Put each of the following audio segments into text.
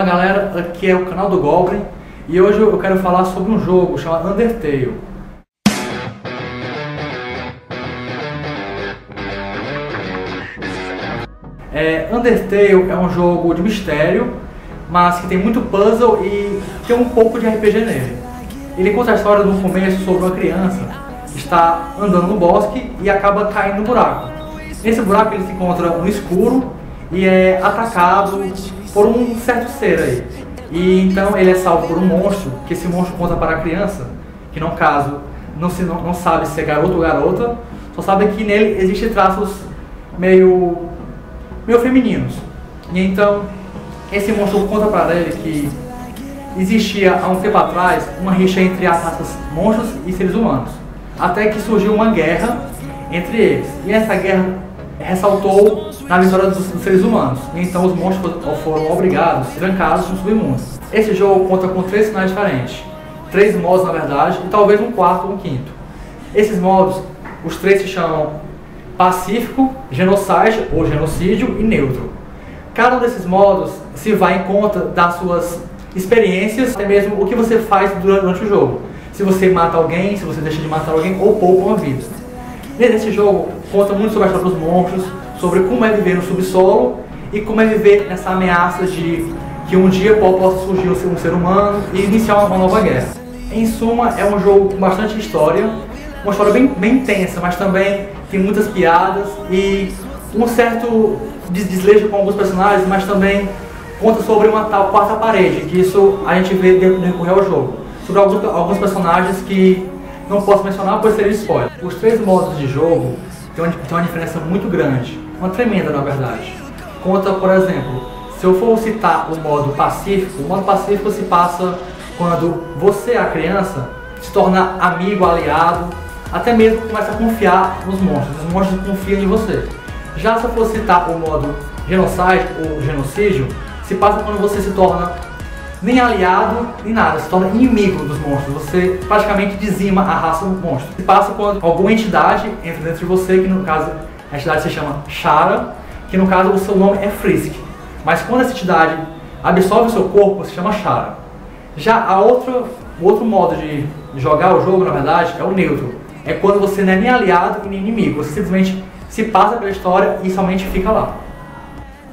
Olá galera, aqui é o canal do Goblin e hoje eu quero falar sobre um jogo chamado Undertale. Undertale é um jogo de mistério, mas que tem muito puzzle e tem um pouco de RPG nele. Ele conta a história no começo sobre uma criança que está andando no bosque e acaba caindo no buraco. Nesse buraco ele se encontra no escuro e é atacado por um certo ser aí. E então ele é salvo por um monstro, que esse monstro conta para a criança, que no caso não sabe se é garoto ou garota, só sabe que nele existem traços meio femininos. E então esse monstro conta para ele que existia há um tempo atrás uma rixa entre as raças monstros e seres humanos, até que surgiu uma guerra entre eles. E essa guerra ressaltou na vitória dos seres humanos. E então os monstros foram obrigados, trancados no submundo. Esse jogo conta com 3 finais diferentes. 3 modos na verdade, e talvez um quarto ou um quinto. Esses modos, os 3 se chamam Pacífico, Genocide ou Genocídio e Neutro. Cada um desses modos se vai em conta das suas experiências, até mesmo o que você faz durante o jogo. Se você mata alguém, se você deixa de matar alguém ou poupa uma vida. Nesse jogo conta muito sobre a história dos monstros, sobre como é viver no subsolo e como é viver nessa ameaça de que um dia possa surgir um ser humano e iniciar uma nova guerra. Em suma, é um jogo com bastante história, uma história bem intensa, mas também tem muitas piadas e um certo desleixo com alguns personagens, mas também conta sobre uma tal quarta parede, que isso a gente vê decorrer ao jogo. Sobre alguns personagens que não posso mencionar por serem spoiler. Os 3 modos de jogo têm uma diferença muito grande, uma tremenda na verdade. Conta, por exemplo, se eu for citar o modo pacífico se passa quando você, a criança, se torna amigo, aliado, até mesmo começa a confiar nos monstros, os monstros confiam em você. Já se eu for citar o modo genocide ou genocídio, se passa quando você se torna nem aliado, nem nada, se torna inimigo dos monstros, você praticamente dizima a raça do monstro. Se passa quando alguma entidade entra dentro de você, que no caso a entidade se chama Shara, que no caso o seu nome é Frisk. Mas quando essa entidade absorve o seu corpo, se chama Shara. Já o outro modo de jogar o jogo, na verdade, é o neutro. É quando você não é nem aliado e nem inimigo, você simplesmente se passa pela história e somente fica lá.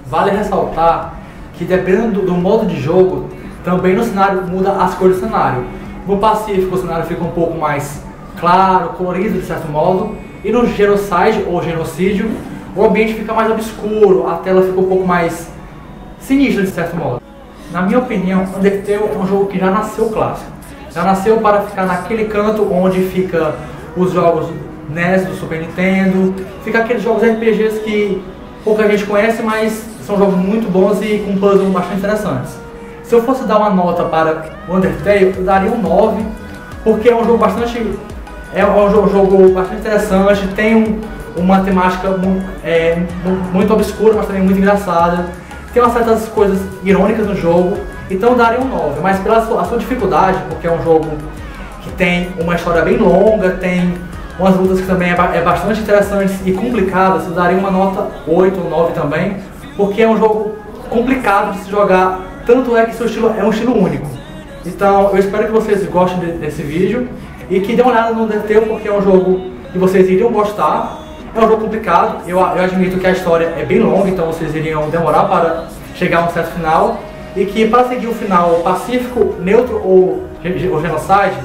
Vale ressaltar que dependendo do modo de jogo, também no cenário muda as cores do cenário. No Pacífico o cenário fica um pouco mais claro, colorido de certo modo, e no Genocide ou Genocídio o ambiente fica mais obscuro, a tela fica um pouco mais sinistra de certo modo. Na minha opinião, Undertale é um jogo que já nasceu clássico. Já nasceu para ficar naquele canto onde fica os jogos NES do Super Nintendo, fica aqueles jogos RPGs que pouca gente conhece, mas são jogos muito bons e com puzzles bastante interessantes. Se eu fosse dar uma nota para o Undertale, eu daria um 9, porque é um jogo bastante interessante, tem uma temática muito obscura, mas também muito engraçada, tem umas certas coisas irônicas no jogo, então eu daria um 9, mas pela sua dificuldade, porque é um jogo que tem uma história bem longa, tem umas lutas que também é bastante interessantes e complicadas, eu daria uma nota 8 ou 9 também, porque é um jogo complicado de se jogar, tanto é que seu estilo é um estilo único. Então eu espero que vocês gostem desse vídeo e que dêem uma olhada no Undertale, porque é um jogo que vocês iriam gostar. É um jogo complicado, eu admito que a história é bem longa, então vocês iriam demorar para chegar a um certo final, e que para seguir o final pacífico, neutro ou genocide,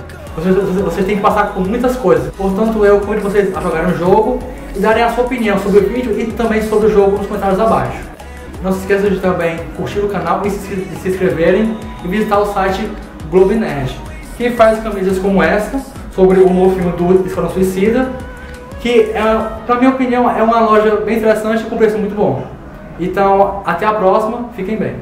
vocês têm que passar por muitas coisas. Portanto, eu convido vocês a jogarem o jogo e darem a sua opinião sobre o vídeo e também sobre o jogo nos comentários abaixo. Não se esqueçam de também curtir o canal e se inscreverem e visitar o site Globo Nerd, que faz camisas como essa, sobre o novo filme do Esquadrão Suicida, que, na minha opinião, é uma loja bem interessante e com preço muito bom. Então, até a próxima, fiquem bem.